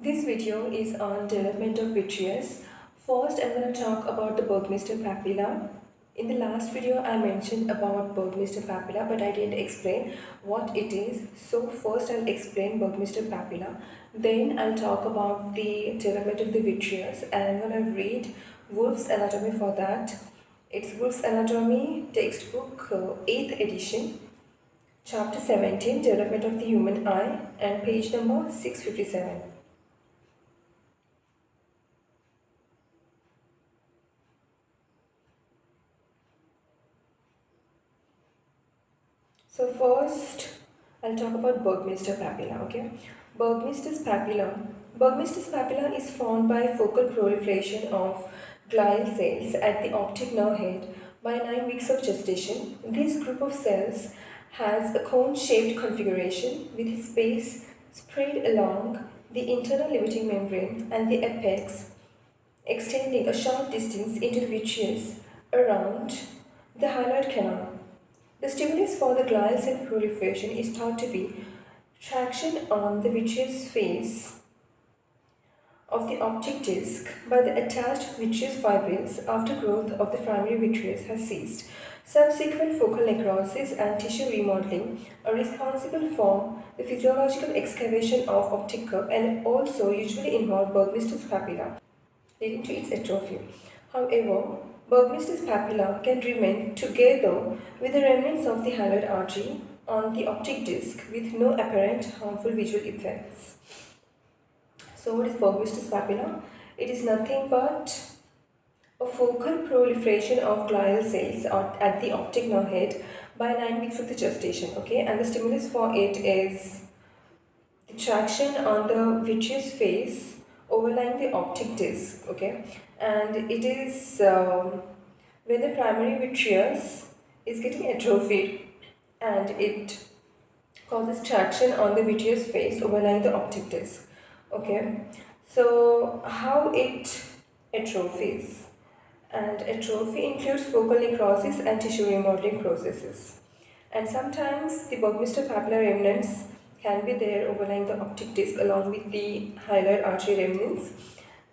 This video is on development of vitreous. First, I'm going to talk about the Bergmeister papilla. In the last video, I mentioned about Bergmeister papilla, but I didn't explain what it is. So first, I'll explain Bergmeister papilla. Then I'll talk about the development of the vitreous, and I'm going to read Wolff's anatomy for that. It's Wolff's anatomy textbook, 8th edition, chapter 17, development of the human eye, and page number 657. So first, I'll talk about Bergmeister papilla. Okay, Bergmeister's papilla is formed by focal proliferation of glial cells at the optic nerve head by 9 weeks of gestation. This group of cells has a cone-shaped configuration with its base spread along the internal limiting membrane and the apex extending a short distance into the vitreous around the hyaloid canal. The stimulus for the glial cell proliferation is thought to be traction on the vitreous face of the optic disc by the attached vitreous fibrils after growth of the primary vitreous has ceased. Subsequent focal necrosis and tissue remodeling are responsible for the physiological excavation of optic curve and also usually involve Bergmeister's papilla, leading to its atrophy. However, Bergmeister's papilla can remain together with the remnants of the hyaloid artery on the optic disc with no apparent harmful visual effects. So, what is Bergmeister's papilla? It is nothing but a focal proliferation of glial cells at the optic nerve head by 9 weeks of the gestation. Okay, and the stimulus for it is the traction on the vitreous face overlying the optic disc. Okay, and it is when the primary vitreous is getting atrophied and it causes traction on the vitreous face overlying the optic disc. Okay, so how it atrophies? And atrophy includes focal necrosis and tissue remodeling processes. And sometimes the Bergmeister papillary remnants can be there overlying the optic disc along with the hyaloid artery remnants,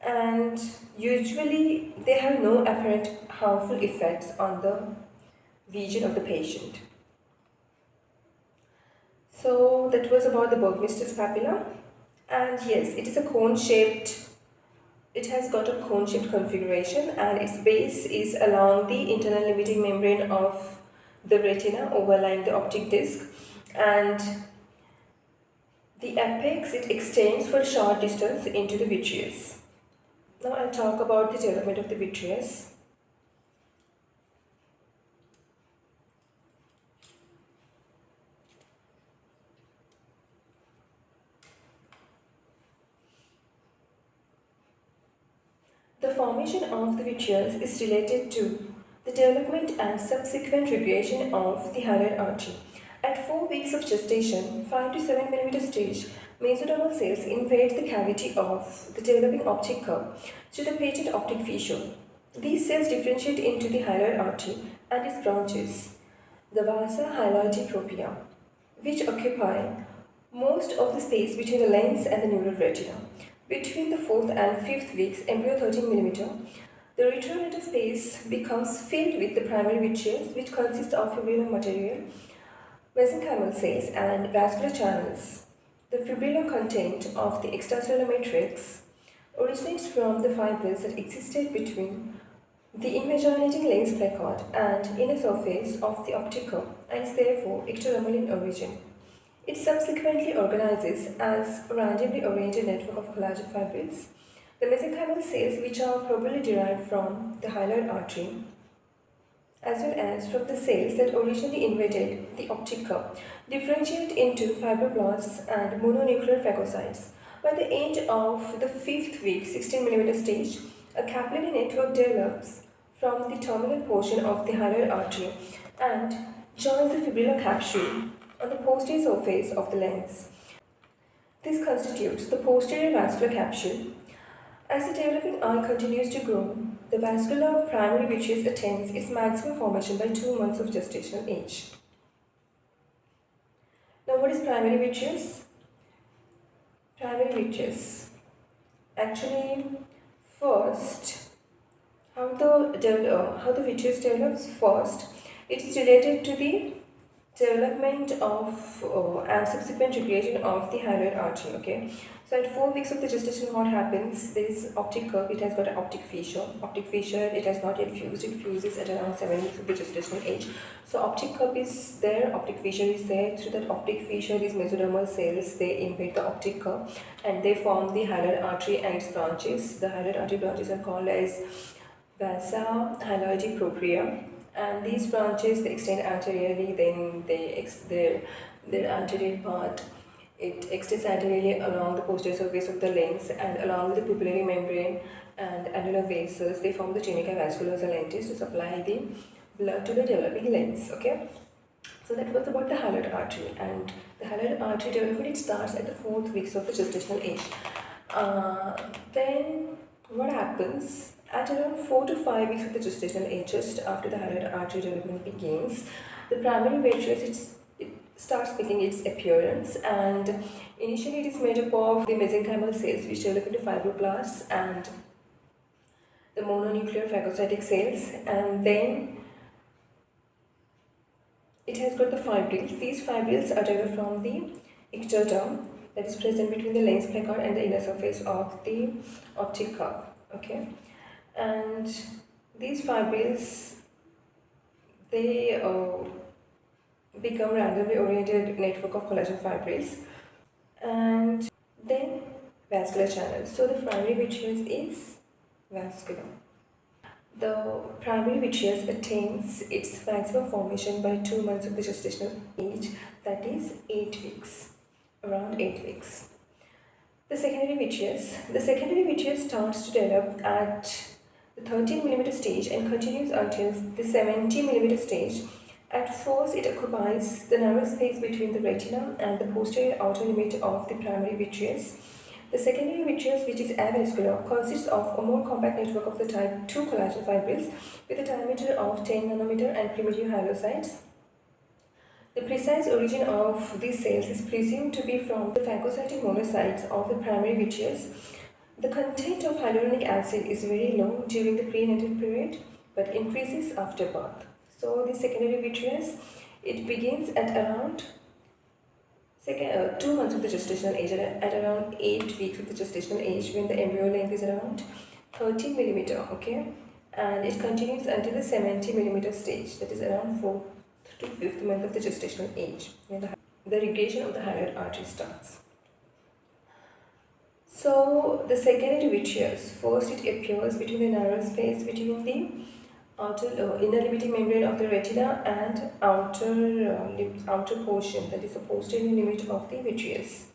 and usually they have no apparent harmful effects on the vision of the patient. So that was about the Bergmeister's papilla, and yes, it is a cone shaped. It has got a cone shaped configuration and its base is along the internal limiting membrane of the retina overlying the optic disc, and the apex it extends for a short distance into the vitreous. Now I'll talk about the development of the vitreous. The formation of the vitreous is related to the development and subsequent regression of the hyaloid artery. At 4 weeks of gestation, 5 to 7 mm stage, mesodermal cells invade the cavity of the developing optic curve through the patent optic fissure. These cells differentiate into the hyaloid artery and its branches, the vasa hyaloidi propria, which occupy most of the space between the lens and the neural retina. Between the 4th and 5th weeks, embryo 13 mm, the retronator space becomes filled with the primary vitreous, which consists of fibrillar material, mesenchymal cells, and vascular channels. The fibrillar content of the extracellular matrix originates from the fibrils that existed between the invaginating lens placard and inner surface of the optic curve and is therefore ectodermal in origin. It subsequently organizes as a randomly arranged network of collagen fibrils, the mesenchymal cells, which are probably derived from the hyaloid artery, as well as from the cells that originally invaded the optic curve, differentiate into fibroblasts and mononuclear phagocytes. By the end of the 5th week, 16 mm stage, a capillary network develops from the terminal portion of the hyaloid artery and joins the fibrillar capsule on the posterior surface of the lens. This constitutes the posterior vascular capsule. As the developing eye continues to grow, the vascular primary vitreous attains its maximum formation by 2 months of gestational age. Now, what is primary vitreous? Primary vitreous Actually, first, how the vitreous develops first, it is related to the development of and subsequent recreation of the hyaloid artery. Okay, so at 4 weeks of the gestation, what happens? There is optic curve. It has got an optic fissure. Optic fissure. It has not yet fused. It fuses at around 7 weeks of the gestational age. So optic curve is there. Optic fissure is there. Through that optic fissure, these mesodermal cells they invade the optic curve and they form the hyaloid artery and its branches. The hyaloid artery branches are called as vasa hyaloidic propria, and these branches they extend anteriorly, then their anterior part it extends anteriorly along the posterior surface of the lens and along with the pupillary membrane and annular vessels they form the tunica vasculosa lentis to supply the blood to the developing lens. Okay, so that was about the hyaloid artery, and the hyaloid artery development it starts at the 4th weeks of the gestational age. Then what happens at around 4 to 5 weeks of the gestational age, just after the hyaloid artery development begins, the primary vitreous it starts making its appearance, and initially it is made up of the mesenchymal cells which develop into fibroblasts and the mononuclear phagocytic cells, and then it has got the fibrils. These fibrils are derived from the ectoderm that is present between the lens placard and the inner surface of the optic curve. Okay, and these fibrils they become randomly oriented network of collagen fibrils, and then vascular channels. So the primary vitreous is vascular. The primary vitreous attains its maximum formation by 2 months of the gestational age, that is 8 weeks, around 8 weeks. The secondary vitreous starts to develop at the 13 mm stage and continues until the 70 mm stage. At first, it occupies the narrow space between the retina and the posterior outer limit of the primary vitreous. The secondary vitreous, which is avascular, consists of a more compact network of the type 2 collagen fibrils with a diameter of 10 nanometer and primitive halocytes. The precise origin of these cells is presumed to be from the phagocytic monocytes of the primary vitreous. The content of hyaluronic acid is very low during the prenatal period but increases after birth. So the secondary vitreous, it begins at around 2 months of the gestational age, at around 8 weeks of the gestational age, when the embryo length is around 13 millimeter. Okay, and it continues until the 70 millimeter stage, that is around 4th to 5th month of the gestational age, when the regression of the hyaloid artery starts. So the secondary vitreous, first it appears between the narrow space between the inner limiting membrane of the retina and outer portion, that is the posterior limit of the vitreous,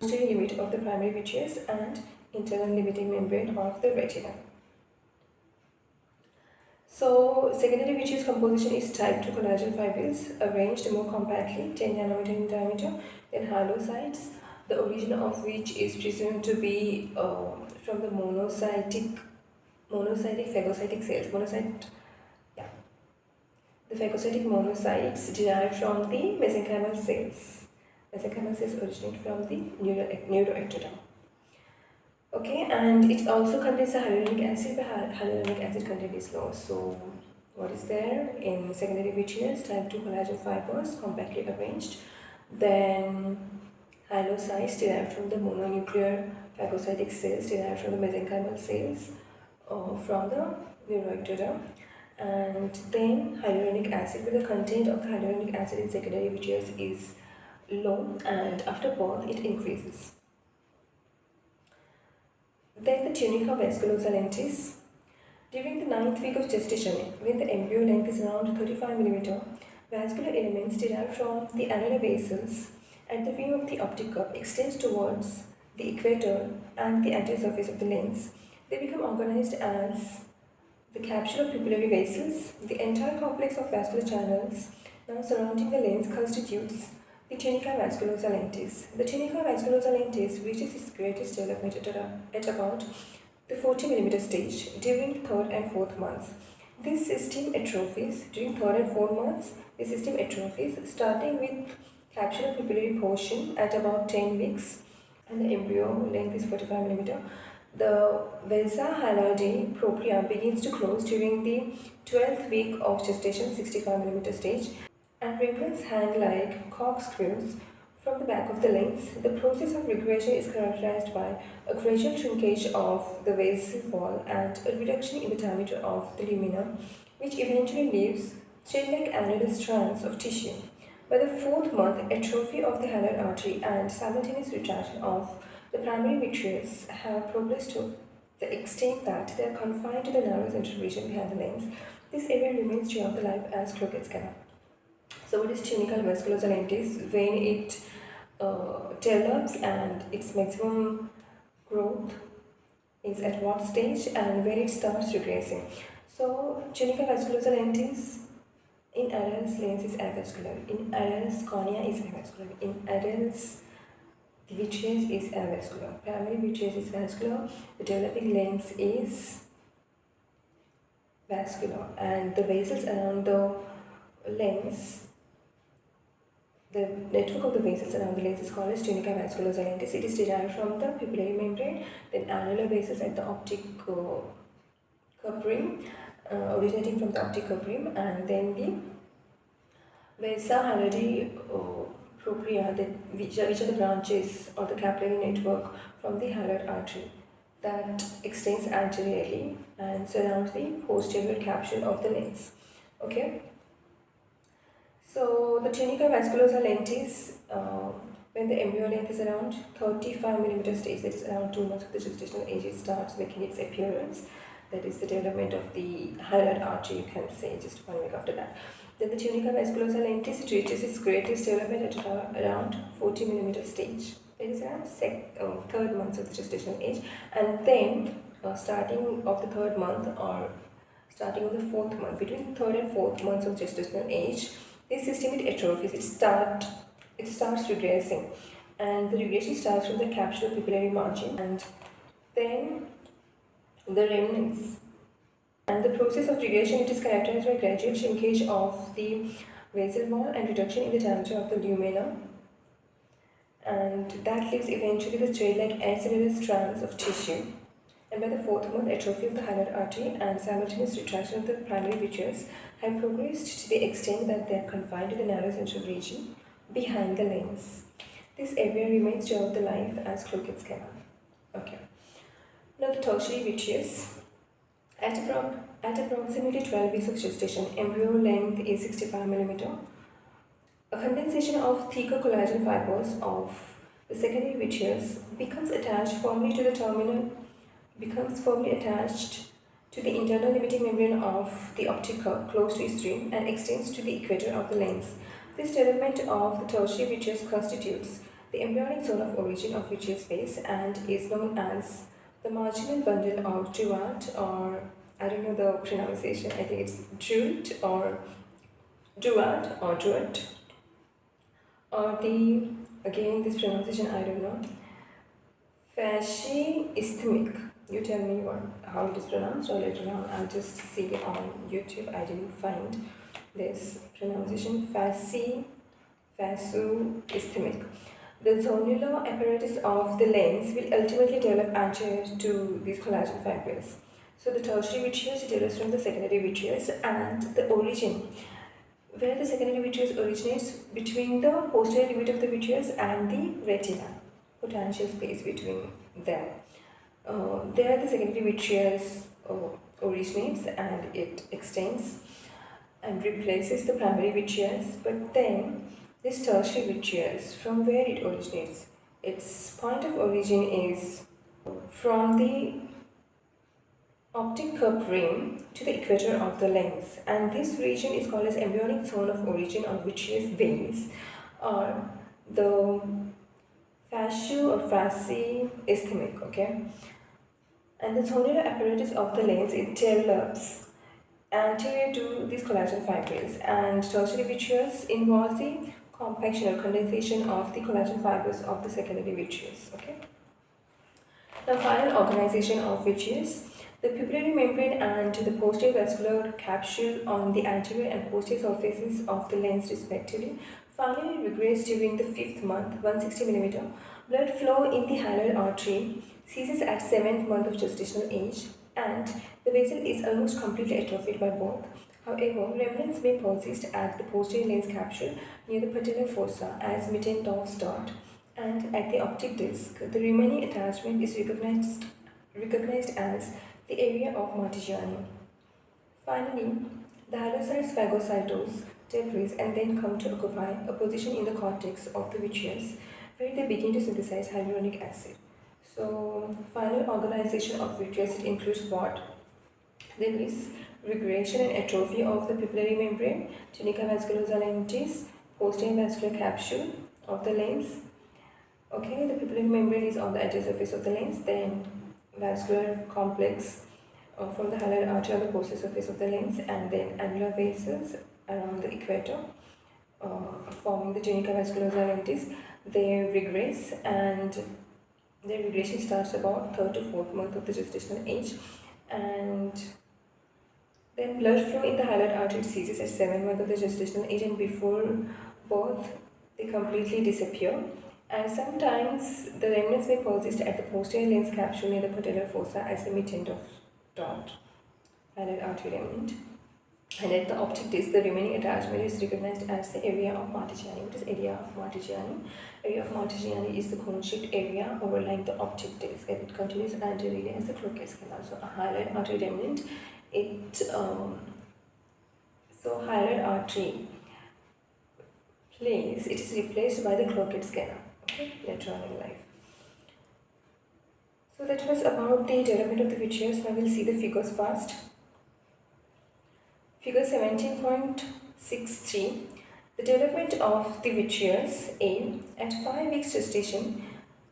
posterior limit of the primary vitreous and internal limiting membrane of the retina. So secondary vitreous composition is type 2 collagen fibrils arranged more compactly, 10 nanometer in diameter, than halocytes, the origin of which is presumed to be from the monocytic phagocytic cells. The phagocytic monocytes derived from the mesenchymal cells. Mesenchymal cells originate from the neuroectoderm. Okay, and it also contains a hyaluronic acid, but hyaluronic acid content is low. So, what is there in secondary vitreous? Type 2 collagen fibers compactly arranged. Then halocytes derived from the mononuclear phagocytic cells derived from the mesenchymal cells from the neuroectoderm, and then hyaluronic acid, but the content of the hyaluronic acid in secondary vitreous is low, and after birth it increases. Then the tunica vasculosa lentis. During the 9th week of gestation, when the embryo length is around 35 mm, vascular elements derived from the annular vessels at the rim of the optic curve extends towards the equator and the anterior surface of the lens. They become organized as the capsular pupillary vessels. The entire complex of vascular channels now surrounding the lens constitutes the tunica vasculosa lentis. The tunica vasculosa lentis reaches its greatest development at about the 40 mm stage during the 3rd and 4th months. This system atrophies during 3rd and 4th months. The system atrophies starting with capsular pupillary portion at about 10 weeks. and the embryo length is 45 millimeter. The vesa halide propria begins to close during the 12th week of gestation, 65 millimeter stage, and remains hang like corkscrews from the back of the lens. The process of regression is characterized by a gradual shrinkage of the vessel wall and a reduction in the diameter of the lumina, which eventually leaves thread-like annular strands of tissue. By the fourth month, atrophy of the halar artery and simultaneous retraction of the primary vitreous have progressed to the extent that they are confined to the narrow central region behind the lens. This area remains throughout the life as Crockett's canal. So what is tunical vasculosa lentis? When it develops and its maximum growth is at what stage and when it starts regressing. So tunical vasculosa lentis in adults lens is avascular, in adults cornea is avascular, in adults the vitreous is avascular, primary vitreous is vascular, the developing lens is vascular, and the vessels around the lens, the network of the vessels around the lens is called as tunica vasculosa lentis. It is derived from the pupillary membrane, then annular vessels at the optic curve rim, originating from the optic curve rim, and then the vesa halide propria, which are the branches or the capillary network from the halar artery that extends anteriorly and surrounds the posterior capsule of the lens. Okay. So the tunica vasculosa lentis, when the embryo length is around 35 millimeter stage, that is around 2 months of the gestational age, it starts making its appearance. That is the development of the halar artery, you can say, just 1 week after that. Then the tunica vasculosa lentis, it reaches its greatest development at around 40 millimeter stage. That is around 3rd month of the gestational age, and then starting of the 3rd month or starting of the 4th month, between 3rd and 4th months of gestational age, this system it atrophies. It starts regressing, and the regression starts from the capsular pupillary margin, and then the remnants. And the process of regression, it is characterized by gradual shrinkage of the vessel wall and reduction in the diameter of the lumina, and that leaves eventually the thread-like acellular strands of tissue. And by the 4th month, atrophy of the halar artery and simultaneous retraction of the primary vitreous have progressed to the extent that they are confined to the narrow central region behind the lens. This area remains throughout the life as Crockett's canal. Okay. Now the tertiary vitreous. At approximately 12 weeks of gestation, embryo length is 65 millimeter. A condensation of thicker collagen fibers of the secondary vitreous becomes firmly attached to the internal limiting membrane of the optic curve close to its rim and extends to the equator of the lens. This development of the tertiary vitreous constitutes the embryonic zone of origin of vitreous base and is known as the marginal bundle or druat, or I don't know the pronunciation, I think it's druat or druat or druat, or the, again this pronunciation I don't know, fasciisthmic. You tell me how it is pronounced, or later on I'll just see on YouTube. I didn't find this pronunciation. Fasciisthmic. The zonular apparatus of the lens will ultimately develop anterior to these collagen fibers. So the tertiary vitreous develops from the secondary vitreous, and the origin where the secondary vitreous originates between the posterior limit of the vitreous and the retina, potential space between them. There the secondary vitreous originates and it extends and replaces the primary vitreous, but then this tertiary vitreous, from where it originates, its point of origin is from the optic curve rim to the equator of the lens, and this region is called as embryonic zone of origin or vitreous base, or the fasciisthmic. Okay. And the zonular apparatus of the lens, it develops anterior to these collagen fibers, and tertiary vitreous involves the compaction or condensation of the collagen fibers of the secondary vitreous. Okay. Now, final organization of vitreous. The pupillary membrane and the posterior vascular capsule on the anterior and posterior surfaces of the lens respectively finally regress during the 5th month, 160 mm, Blood flow in the hilar artery ceases at 7th month of gestational age, and the vessel is almost completely atrophied by birth. However, remnants may persist at the posterior lens capsule near the patellar fossa as mittent of start, and at the optic disc, the remaining attachment is recognized as the area of Martigiani. Finally, the halocytes phagocytose, debris, and then come to occupy a position in the cortex of the vitreous, where they begin to synthesize hyaluronic acid. So, final organization of vitreous, it includes what? There is regression and atrophy of the pupillary membrane, tunica vasculosa lentis, posterior vascular capsule of the lens. Okay, the pupillary membrane is on the anterior surface of the lens, then vascular complex from the hilar artery on the posterior surface of the lens, and then annular vessels around the equator forming the tunica vasculosa lentis. They regress, and their regression starts about 3rd to 4th month of the gestational age, and then blood flow in the hilar artery ceases at 7th month of the gestational age, and before birth they completely disappear. And sometimes the remnants may persist at the posterior lens capsule near the patellar fossa as the mittent of dot, hilar artery remnant. And at the optic disc, the remaining attachment is recognized as the area of Martigiani. What is area of Martigiani? Area of Martigiani is the cone-shaped area overlying the optic disc, and it continues anteriorly as the Crookes canal. So a hilar artery remnant, so hilar artery it is replaced by the Crookes canal. Okay, later on in life. So that was about the development of the vitreous. Now we'll see the figures first. Figure 17.63. The development of the vitreous A. At 5 weeks gestation,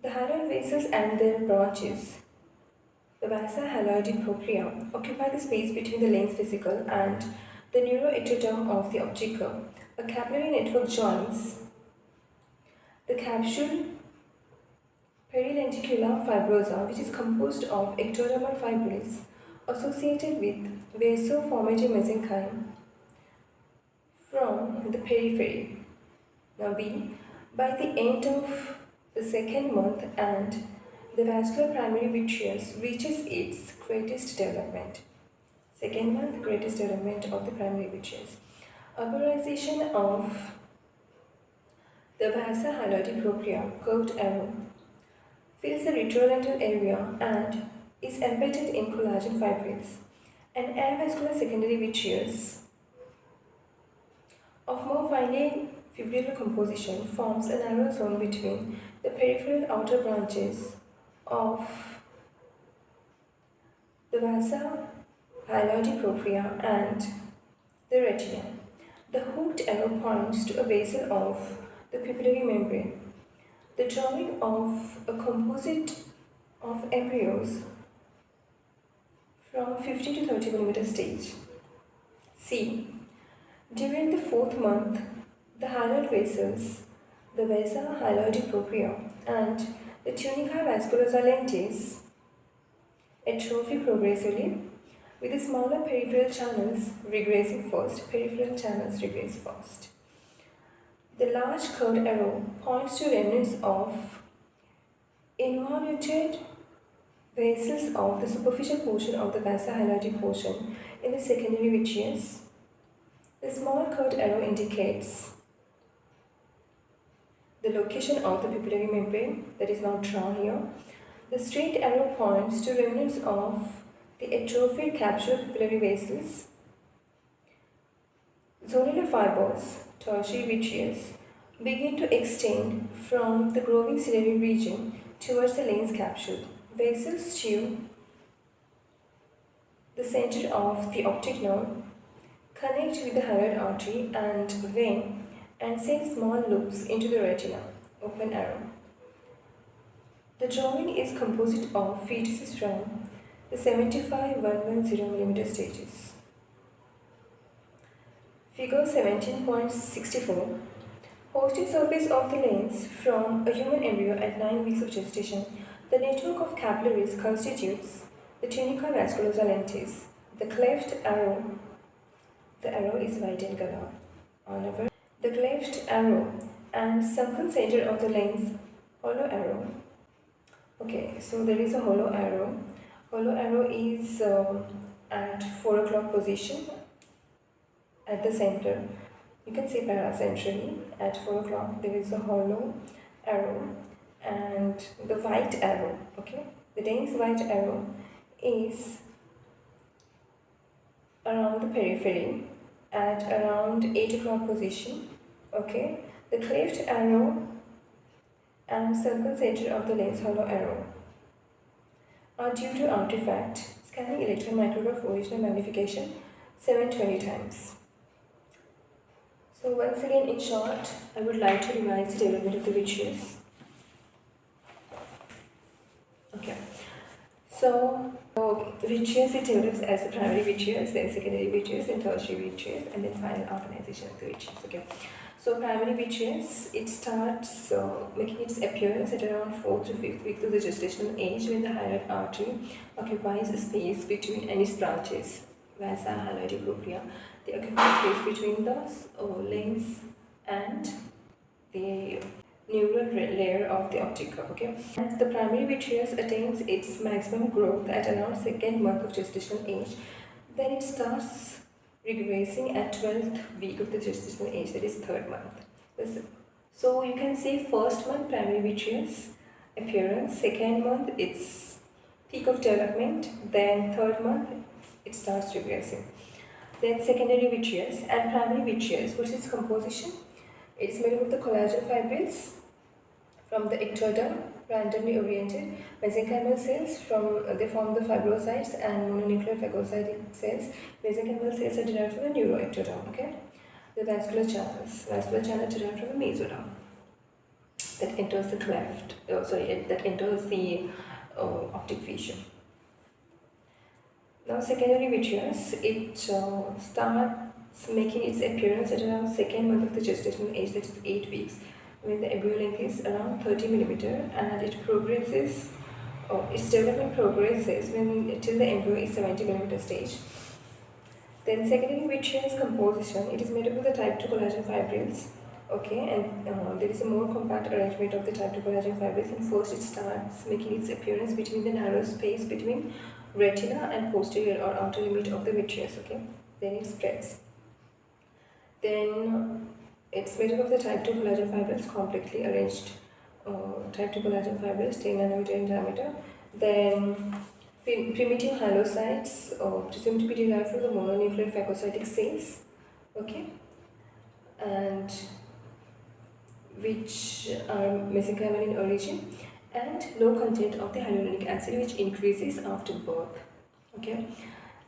the hilar vessels and their branches, the vasa hyaloidi propria, occupy the space between the lens vesicle and the neuroectoderm of the optic curve. A capillary network joins the capsule perilenticular fibrosa, which is composed of ectodermal fibrils associated with vasoformative mesenchyme from the periphery. Now B. By the end of the 2nd month, and the vascular primary vitreous reaches its greatest development. 2nd month, greatest development of the primary vitreous. Arborization of the vasa hyaloidi propria, curved arrow, fills the retrolental area and is embedded in collagen fibrils. An avascular secondary vitreous of more finely fibrillar composition forms a narrow zone between the peripheral outer branches of the vasa hyaloidi propria and the retina. The hooked arrow points to a vessel of the pupillary membrane. The drawing of a composite of embryos from 50 to 30 mm stage. C. During the 4th month, the hilar vessels, the vasa hyaloidi propria, and the tunica vasculosa lentis atrophy progressively, with the smaller peripheral channels regressing first. Peripheral channels regress first. The large curved arrow points to remnants of involuted vessels of the superficial portion of the vasa hyaloidi portion in the secondary vitreous. The small curved arrow indicates the location of the pupillary membrane that is not drawn here. The straight arrow points to remnants of the atrophied capsular pupillary vessels. Zonular fibers, tertiary vitreous, begin to extend from the growing ciliary region towards the lens capsule. Vessels to the center of the optic nerve connect with the hilar artery and vein and send small loops into the retina. Open arrow. The drawing is composite of fetuses from the 75-110 mm stages. Figure 17.64. Posterior surface of the lens from a human embryo at 9 weeks of gestation. The network of capillaries constitutes the tunica vasculosa lentis. The cleft arrow, the arrow is white in color. The cleft arrow and sunken center of the lens Hollow arrow. Okay, so there is a hollow arrow. Hollow arrow is at 4 o'clock position at the center. You can see paracentrally at 4 o'clock there is a hollow arrow, and the white arrow, okay, the dense white arrow is around the periphery at around 8 o'clock position, okay. The cleft arrow and circle center of the lens hollow arrow are due to artifact scanning electron micrograph original magnification 720 times. So once again, in short, I would like to revise the development of the vitreous. Okay. So vitreous, it develops as the primary vitreous, then secondary vitreous, then tertiary vitreous, and then final organization of the vitreous. Okay. So primary vitreous, it starts making its appearance at around 4th to 5th week of the gestational age, when the hyaloid artery occupies a space between and its branches, vasa hyaloidopropria. They occupy space between the lens and the neural layer of the optic curve. Okay, and the primary vitreous attains its maximum growth at around 2nd month of gestational age. Then it starts regressing at 12th week of the gestational age, that is 3rd month. So you can see 1st month primary vitreous appearance, 2nd month its peak of development, then 3rd month it starts regressing. Then secondary vitreous and primary vitreous. What is its composition? It is made up of the collagen fibrils from the ectoderm, randomly oriented mesenchymal cells. They form the fibrocytes and mononuclear phagocytic cells. Mesenchymal cells are derived from the neuroectoderm. Okay, the vascular channels. Vascular channel derived from the mesoderm that enters the cleft. That enters the optic fissure. Now secondary vitreous, it starts making its appearance at around 2nd month of the gestational age, that is 8 weeks, when the embryo length is around 30 millimeter, and it progresses, its development progresses when till the embryo is 70 millimeter stage. Then secondary vitreous composition, it is made up of the type 2 collagen fibrils. Okay, and there is a more compact arrangement of the type 2 collagen fibrils, and first it starts making its appearance between the narrow space between retina and posterior or outer limit of the vitreous. Okay, then it spreads. Then it's made up of the type 2 collagen fibrils, complexly arranged type 2 collagen fibrils 10 nanometer in diameter. Then primitive halocytes, presumed to be derived from the mononuclear phagocytic cells. Okay, and which are mesenchymal in origin, and low content of the hyaluronic acid, which increases after birth. Okay,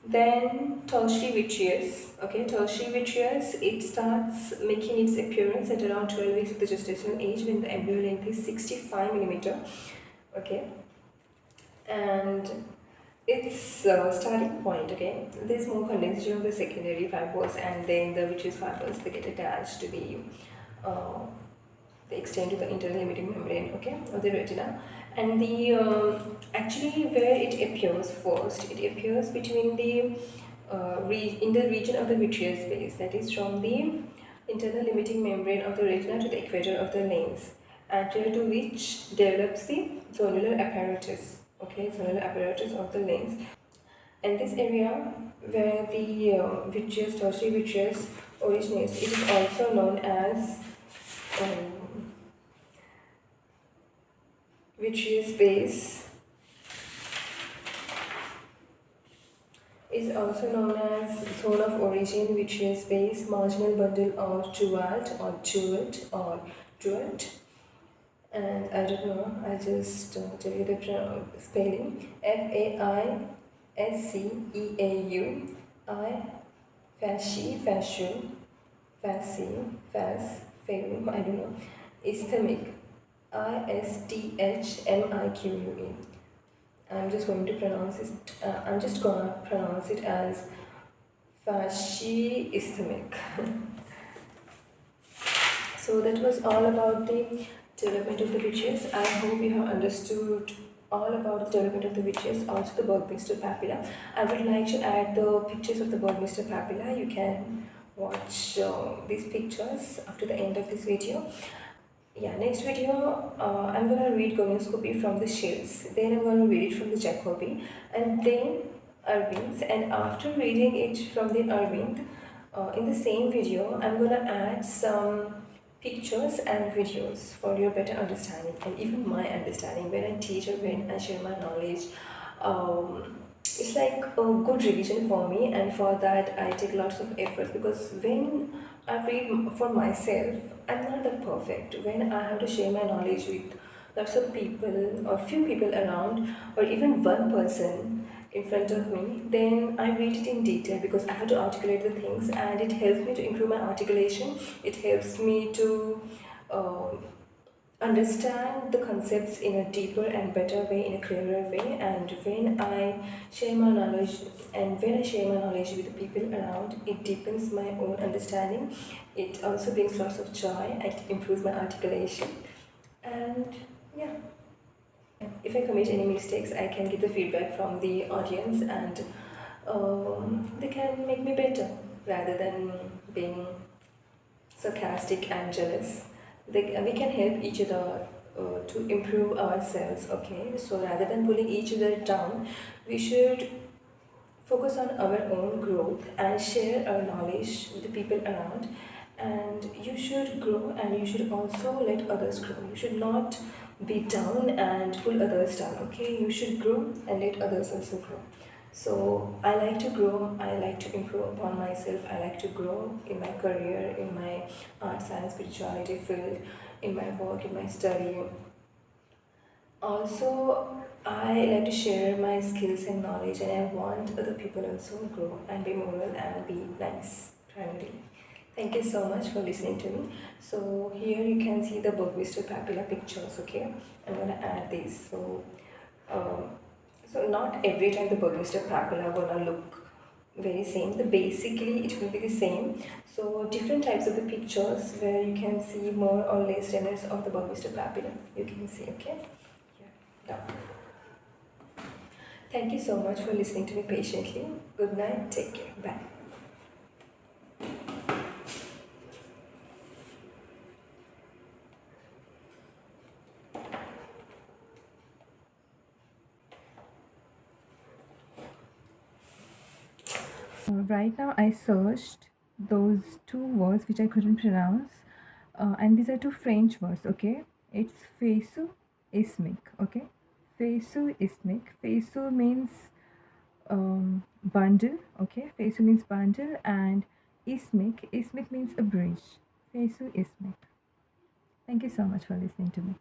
then tertiary vitreous. Okay, tertiary vitreous, it starts making its appearance at around 12 weeks of the gestational age, when the embryo length is 65 millimeter. Okay, and its starting point, okay, there is more condensation of the secondary fibers, and then the vitreous fibers, they get attached to they extend to the internal limiting membrane, okay, of the retina. And the actually where it appears first, it appears between the in the region of the vitreous space, that is from the internal limiting membrane of the retina to the equator of the lens, anterior to which develops the zonular apparatus. Okay, zonular apparatus of the lens. And this area where the vitreous, tertiary vitreous originates, it is also known as vitreous base, is also known as zone of origin, vitreous base, marginal bundle, or jeweled. And I don't know, I'll just tell you the spelling. FAISCEAU, fascium, I don't know, isthmic, ISTHMIQUE. I'm just going to pronounce it. I'm just gonna pronounce it as fasciisthmic. So that was all about the development of the vitreous. I hope you have understood all about the development of the vitreous, also the Bergmeister papilla. I would like to add the pictures of the Bergmeister papilla. You can watch these pictures after the end of this video. Yeah, next video, I'm gonna read gonioscopy from the shells. Then I'm gonna read it from the Jacobi, and then Irving's. And after reading it from the Irving, in the same video, I'm gonna add some pictures and videos for your better understanding and even my understanding when I teach or when I share my knowledge. It's like a good revision for me, and for that I take lots of effort because when I read for myself, I'm not that perfect. When I have to share my knowledge with lots of people or few people around or even one person in front of me, then I read it in detail because I have to articulate the things, and it helps me to improve my articulation. It helps me to um, understand the concepts in a deeper and better way, in a clearer way. And when I share my knowledge and when I share my knowledge with the people around, it deepens my own understanding. It also brings lots of joy. It improves my articulation. And yeah, if I commit any mistakes, I can get the feedback from the audience, and they can make me better rather than being sarcastic and jealous. We can help each other to improve ourselves, okay? So rather than pulling each other down, we should focus on our own growth and share our knowledge with the people around. And you should grow, and you should also let others grow. You should not be down and pull others down, okay? You should grow and let others also grow. So I like to grow, I like to improve upon myself, I like to grow in my career, in my art, science, spirituality field, in my work, in my study. Also, I like to share my skills and knowledge, and I want other people also grow and be moral and be nice primarily. Thank you so much for listening to me. So here you can see the Bergmeister Papila pictures, okay? I'm gonna add these. Um, so not every time the Bergmeister Papila gonna look very same. The basically it will be the same. So different types of the pictures where you can see more or less remnants of the Bergmeister Papila. You can see, okay? Yeah. Done. Thank you so much for listening to me patiently. Good night. Take care. Bye. Right now, I searched those two words which I couldn't pronounce, and these are two French words. Okay, it's feisu ismic. Okay, feisu ismic. Feisu means bundle. Okay, feisu means bundle, and ismic means a bridge. Feisu ismic. Thank you so much for listening to me.